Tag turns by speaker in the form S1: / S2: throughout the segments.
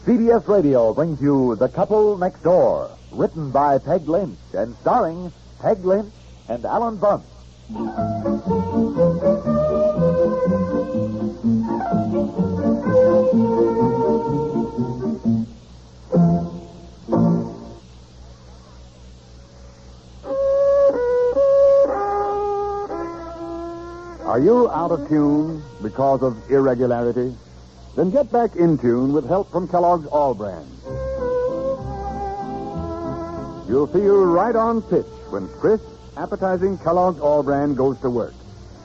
S1: CBS Radio brings you The Couple Next Door, written by Peg Lynch and starring Peg Lynch and Ethel and Bunce. Are you out of tune because of irregularity? Then get back in tune with help from Kellogg's All Brand. You'll feel right on pitch when crisp, appetizing Kellogg's All Brand goes to work.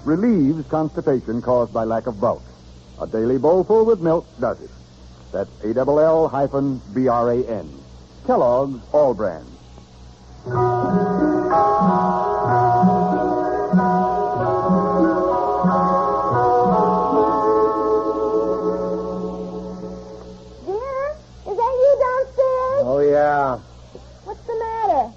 S1: Relieves constipation caused by lack of bulk. A daily bowlful with milk does it. That's ALL-BRAN. Kellogg's All Brand.
S2: Yeah.
S3: What's the matter?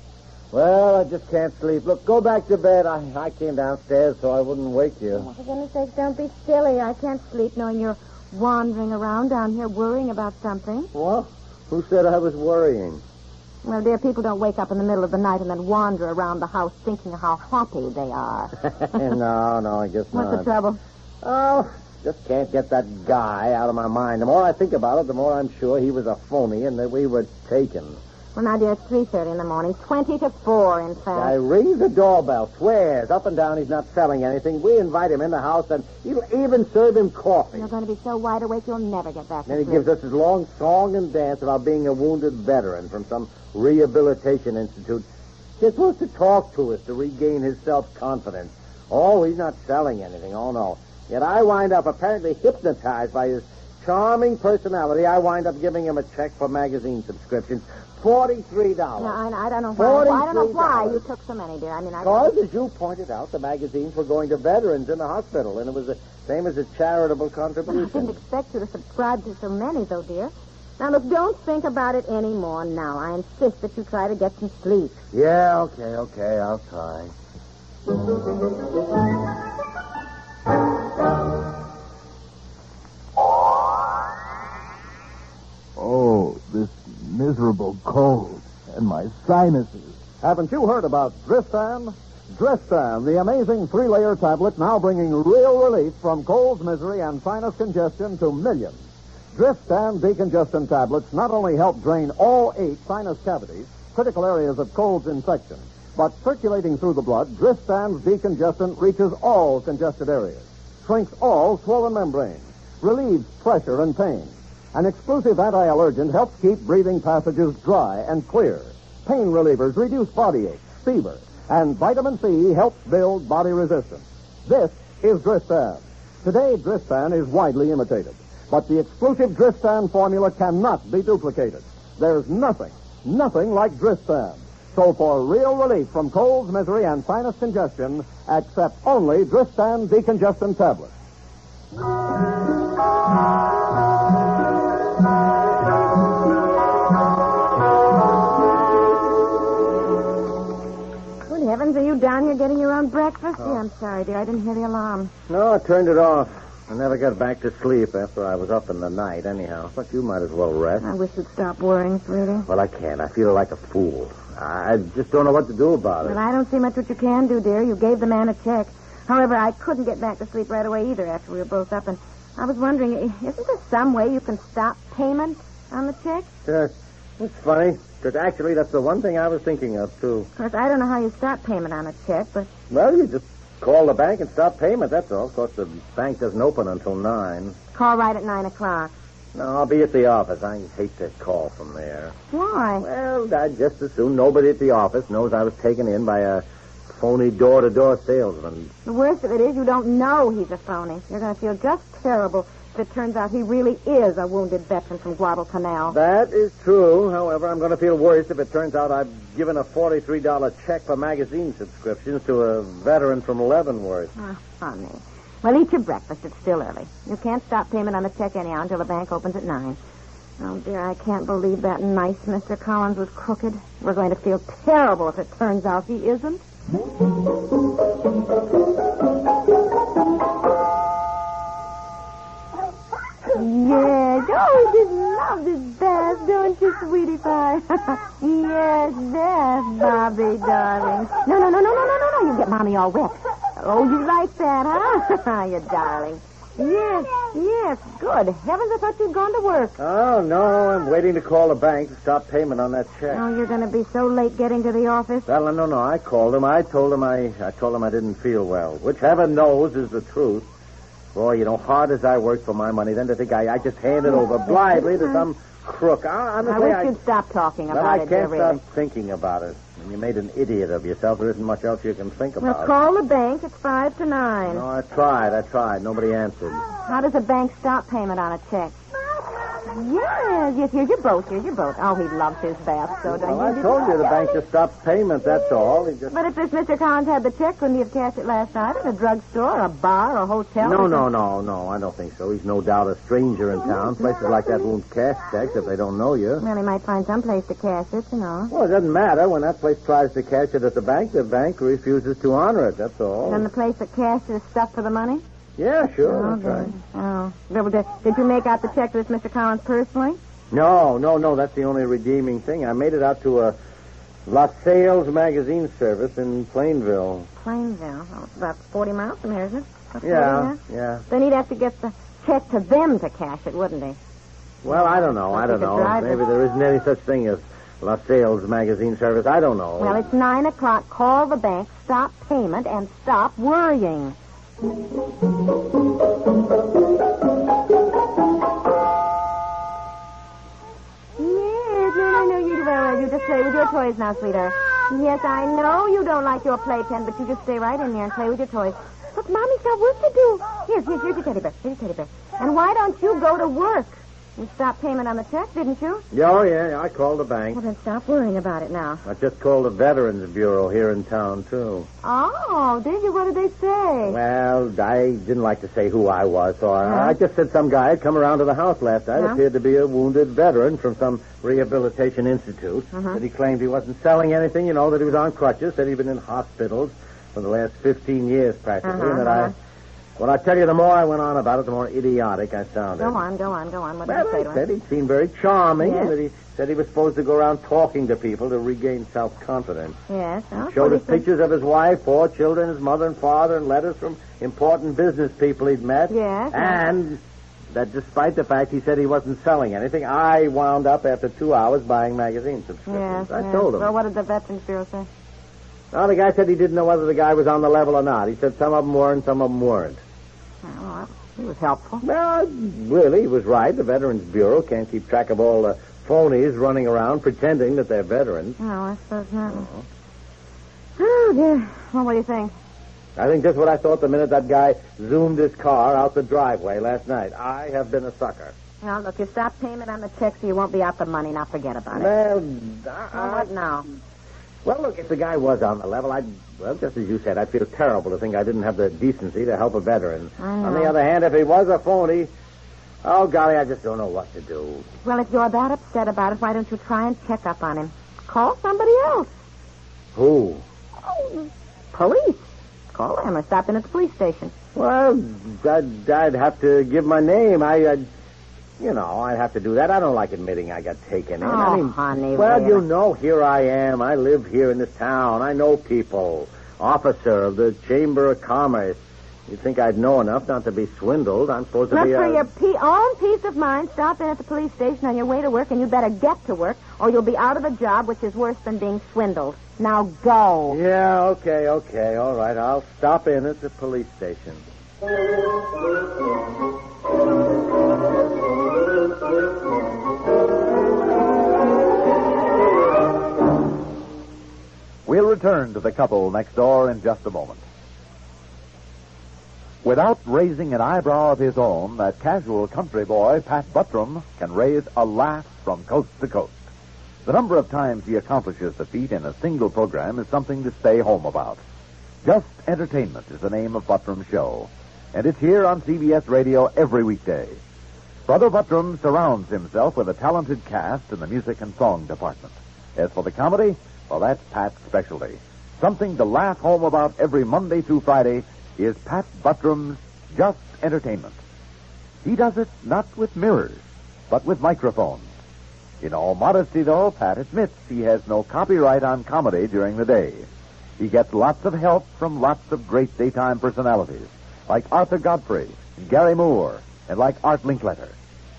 S2: Well, I just can't sleep. Look, go back to bed. I came downstairs so I wouldn't wake you.
S3: Oh, for goodness sake, don't be silly. I can't sleep knowing you're wandering around down here worrying about something.
S2: What? Who said I was worrying?
S3: Well, dear, people don't wake up in the middle of the night and then wander around the house thinking how happy they are.
S2: No, I guess not.
S3: What's the trouble?
S2: Oh, just can't get that guy out of my mind. The more I think about it, the more I'm sure he was a phony and that we were taken.
S3: Well, now, dear, it's 3:30 in the morning. 20 to 4, in fact.
S2: I rings the doorbell, swears up and down he's not selling anything. We invite him in the house, and he'll even serve him coffee.
S3: You're going to be so wide awake you'll never get back to
S2: Then he
S3: sleep.
S2: gives us his long song and dance about being a wounded veteran from some rehabilitation institute. Just wants to talk to us to regain his self-confidence. Oh, he's not selling anything. Oh, no. Yet I wind up apparently hypnotized by his charming personality. I wind up giving him a check for magazine subscriptions. $43.
S3: No, I don't know why. I don't know why you took so many, dear.
S2: Because, as you pointed out, the magazines were going to veterans in the hospital, and it was the same as a charitable contribution.
S3: I didn't expect you to subscribe to so many, though, dear. Now, look, don't think about it anymore now. I insist that you try to get some sleep.
S2: Yeah, okay, I'll try.
S1: Oh, this miserable cold and my sinuses.
S4: Haven't you heard about Dristan? Dristan, the amazing 3-layer tablet now bringing real relief from cold, misery, and sinus congestion to millions. Dristan decongestant tablets not only help drain all 8 sinus cavities, critical areas of cold's infection, but circulating through the blood, Dristan's decongestant reaches all congested areas, shrinks all swollen membranes, relieves pressure and pain. An exclusive anti-allergen helps keep breathing passages dry and clear. Pain relievers reduce body aches, fever, and vitamin C helps build body resistance. This is Dristan. Today, Dristan is widely imitated, but the exclusive Dristan formula cannot be duplicated. There's nothing like Dristan. So for real relief from colds, misery, and sinus congestion, accept only Dristan decongestant tablets.
S3: Good heavens, are you down here getting your own breakfast? Yeah, I'm sorry, dear. I didn't hear the alarm.
S2: No, I turned it off. I never got back to sleep after I was up in the night, anyhow. But you might as well rest.
S3: I wish you'd stop worrying, sweetie.
S2: Well, I can't. I feel like a fool. I just don't know what to do about it.
S3: Well, I don't see much what you can do, dear. You gave the man a check. However, I couldn't get back to sleep right away either after we were both up, and I was wondering, isn't there some way you can stop payment on the check?
S2: It's funny, because actually that's the one thing I was thinking of, too.
S3: Of course, I don't know how you stop payment on a check, but...
S2: Well, you just call the bank and stop payment, that's all. Of course, the bank doesn't open until 9.
S3: Call right at 9 o'clock.
S2: No, I'll be at the office. I hate to call from there.
S3: Why?
S2: Well, I'd just as soon nobody at the office knows I was taken in by a phony door-to-door salesman.
S3: The worst of it is you don't know he's a phony. You're going to feel just terrible if it turns out he really is a wounded veteran from Guadalcanal.
S2: That is true. However, I'm going to feel worse if it turns out I've given a $43 check for magazine subscriptions to a veteran from Leavenworth.
S3: Oh, honey. Well, eat your breakfast. It's still early. You can't stop payment on the check anyhow until the bank opens at 9. Oh, dear, I can't believe that nice Mr. Collins was crooked. We're going to feel terrible if it turns out he isn't. Yes. Oh, it is love this bath, don't you, sweetie pie? Yes, bath, Bobby, darling. No. You get Mommy all wet. Oh, you like that, huh? You darling. Yes. Good heavens, I thought you'd gone to work.
S2: Oh, no, I'm waiting to call the bank to stop payment on that check.
S3: Oh, you're going to be so late getting to the office?
S2: Well, no, I called him. I told him I didn't feel well, which heaven knows is the truth. Boy, hard as I work for my money, then to think I just hand it over blithely to some crook. Honestly,
S3: I wish you'd stop talking about it,
S2: I can't stop thinking about it. When you made an idiot of yourself, there isn't much else you can think about.
S3: Well, call the bank. It's 5 to 9.
S2: No, I tried. Nobody answered.
S3: How does a bank stop payment on a check? Yes, here's your boat. Oh, he loves his bath, so don't
S2: I told you the bank just stopped payment, that's all.
S3: But if this Mr. Collins had the check, couldn't he have cashed it last night at a drugstore, a bar, or a hotel?
S2: No, I don't think so. He's no doubt a stranger in town. Places like that won't cash checks if they don't know you.
S3: Well, he might find some place to cash it,
S2: Well, it doesn't matter. When that place tries to cash it at the bank refuses to honor it, that's all.
S3: And the place that cashed is stuffed for the money?
S2: Yeah, sure, that's right.
S3: Oh. Did you make out the check to this Mr. Collins personally?
S2: No, that's the only redeeming thing. I made it out to a LaSalle's magazine service in Plainville.
S3: Plainville? Oh, it's about 40 miles from here, isn't it?
S2: Yeah.
S3: Then he'd have to get the check to them to cash it, wouldn't he?
S2: Well, I don't know. Maybe there isn't any such thing as LaSalle's magazine service. I don't know.
S3: Well, it's 9 o'clock. Call the bank, stop payment, and stop worrying. Yes, no, you do. You just play with your toys now, sweetheart. Yes, I know you don't like your playpen, but you just stay right in there and play with your toys. Look, Mommy's got work to do. Here's your teddy bear. Here's your teddy bear. And why don't you go to work? You stopped payment on the check, didn't you?
S2: Yeah, I called the bank.
S3: Well, then stop worrying about it now.
S2: I just called the Veterans Bureau here in town, too.
S3: Oh, did you? What did they say?
S2: Well, I didn't like to say who I was, so I just said some guy had come around to the house last night, appeared to be a wounded veteran from some rehabilitation institute, that he claimed he wasn't selling anything, that he was on crutches, said he'd been in hospitals for the last 15 years, practically, and that Well, I tell you, the more I went on about it, the more idiotic I sounded.
S3: Go on. What did you say to him?
S2: He said he seemed very charming, and that he said he was supposed to go around talking to people to regain self-confidence.
S3: Yes.
S2: He showed us pictures of his wife, 4 children, his mother and father, and letters from important business people he'd met.
S3: Yes.
S2: And that despite the fact he said he wasn't selling anything, I wound up after 2 hours buying magazine subscriptions.
S3: Yes.
S2: I told him.
S3: Well, what did the Veterans Bureau say?
S2: Well, the guy said he didn't know whether the guy was on the level or not. He said some of them were and some of them weren't.
S3: Well, he was helpful.
S2: Well, really, he was right. The Veterans Bureau can't keep track of all the phonies running around pretending that they're veterans.
S3: No, I suppose not. Oh, dear. Well, what do you think?
S2: I think just what I thought the minute that guy zoomed his car out the driveway last night. I have been a sucker.
S3: Well, look, you stop payment on the check so you won't be out the money. Now forget about it.
S2: Well,
S3: what now?
S2: Well, look, if the guy was on the level, just as you said, I'd feel terrible to think I didn't have the decency to help a veteran. On the other hand, if he was a phony, oh, golly, I just don't know what to do.
S3: Well, if you're that upset about it, why don't you try and check up on him? Call somebody else.
S2: Who?
S3: Oh, police. Call them or stop in at the police station.
S2: Well, I'd have to give my name. I'd have to do that. I don't like admitting I got taken in.
S3: Oh, honey.
S2: Well, here I am. I live here in this town. I know people. Officer of the Chamber of Commerce. You'd think I'd know enough not to be swindled. I'm supposed to be
S3: for your own peace of mind, stop in at the police station on your way to work, and you better get to work, or you'll be out of a job, which is worse than being swindled. Now go.
S2: Yeah, okay. All right, I'll stop in at the police station.
S4: We'll return to the couple next door in just a moment. Without raising an eyebrow of his own, that casual country boy, Pat Buttram, can raise a laugh from coast to coast. The number of times he accomplishes the feat in a single program is something to stay home about. Just Entertainment is the name of Buttram's show, and it's here on CBS Radio every weekday. Brother Buttram surrounds himself with a talented cast in the music and song department. As for the comedy, well, that's Pat's specialty. Something to laugh home about every Monday through Friday is Pat Buttram's Just Entertainment. He does it not with mirrors,
S5: but with microphones. In all modesty, though, Pat admits he has no copyright on comedy during the day. He gets lots of help from lots of great daytime personalities, like Arthur Godfrey and Gary Moore, and like Art Linkletter.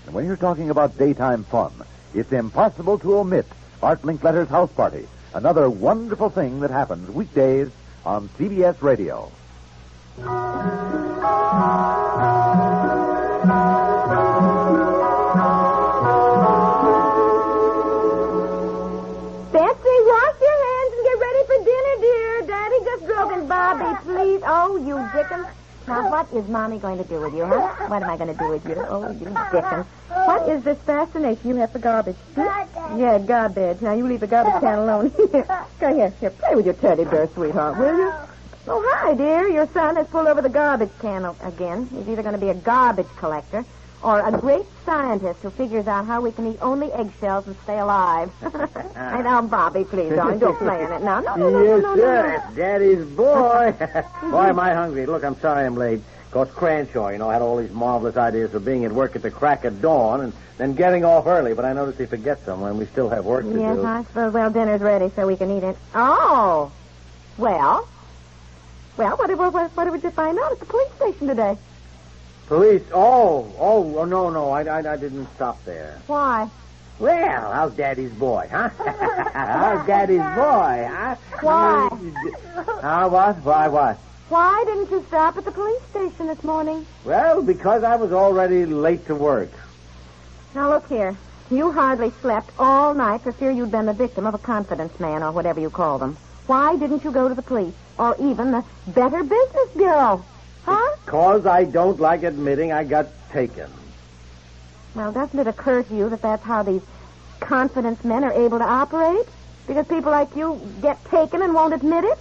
S5: And when you're talking about daytime fun, it's impossible to omit Art Linkletter's House Party, another wonderful thing that happens weekdays on CBS Radio.
S3: Bobby, please. Oh, you Dickens. Now, what is Mommy going to do with you, huh? What am I going to do with you? Oh, you Dickens. What is this fascination you have for garbage? Yeah, garbage. Now, you leave the garbage can alone. Go here. Here, play with your teddy bear, sweetheart, will you? Oh, hi, dear. Your son has pulled over the garbage can again. He's either going to be a garbage collector or a great scientist who figures out how we can eat only eggshells and stay alive. And now, Bobby, please, darling, don't play in it now. No.
S2: Yes, sir. It's Daddy's boy. Boy, am I hungry. Look, I'm sorry I'm late. Of course, Cranshaw, had all these marvelous ideas for being at work at the crack of dawn and then getting off early, but I noticed he forgets them when we still have work to do.
S3: Yes, I suppose. Well, dinner's ready, so we can eat it. Oh. Well, what did you find out at the police station today?
S2: Police? Oh, no, I didn't stop there.
S3: Why?
S2: Well, how's Daddy's boy, huh? How's Daddy's boy, huh?
S3: Why?
S2: What?
S3: Why didn't you stop at the police station this morning?
S2: Well, because I was already late to work.
S3: Now, look here. You hardly slept all night for fear you'd been the victim of a confidence man or whatever you call them. Why didn't you go to the police or even the Better Business Bureau? Huh?
S2: Because I don't like admitting I got taken.
S3: Well, doesn't it occur to you that that's how these confidence men are able to operate? Because people like you get taken and won't admit it?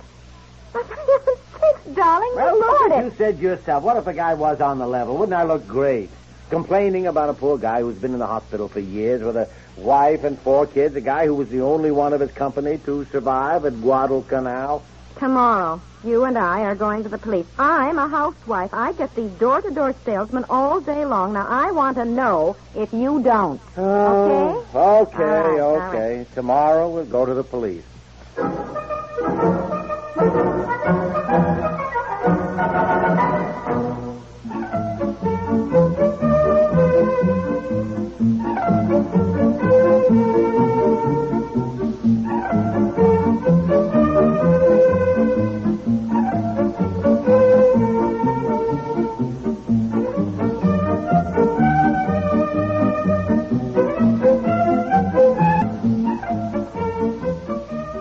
S3: For heaven's sakes, darling,
S2: Well,
S3: look
S2: look
S3: at
S2: what
S3: it.
S2: you said yourself. What if a guy was on the level? Wouldn't I look great? Complaining about a poor guy who's been in the hospital for years with a wife and 4 kids, a guy who was the only one of his company to survive at Guadalcanal.
S3: Tomorrow, you and I are going to the police. I'm a housewife. I get these door-to-door salesmen all day long. Now, I want to know if you don't. Okay?
S2: Okay.
S3: All right.
S2: Tomorrow we'll go to the police.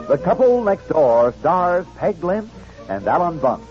S5: The Couple Next Door stars Peg Lynch and Ethel and Bunce.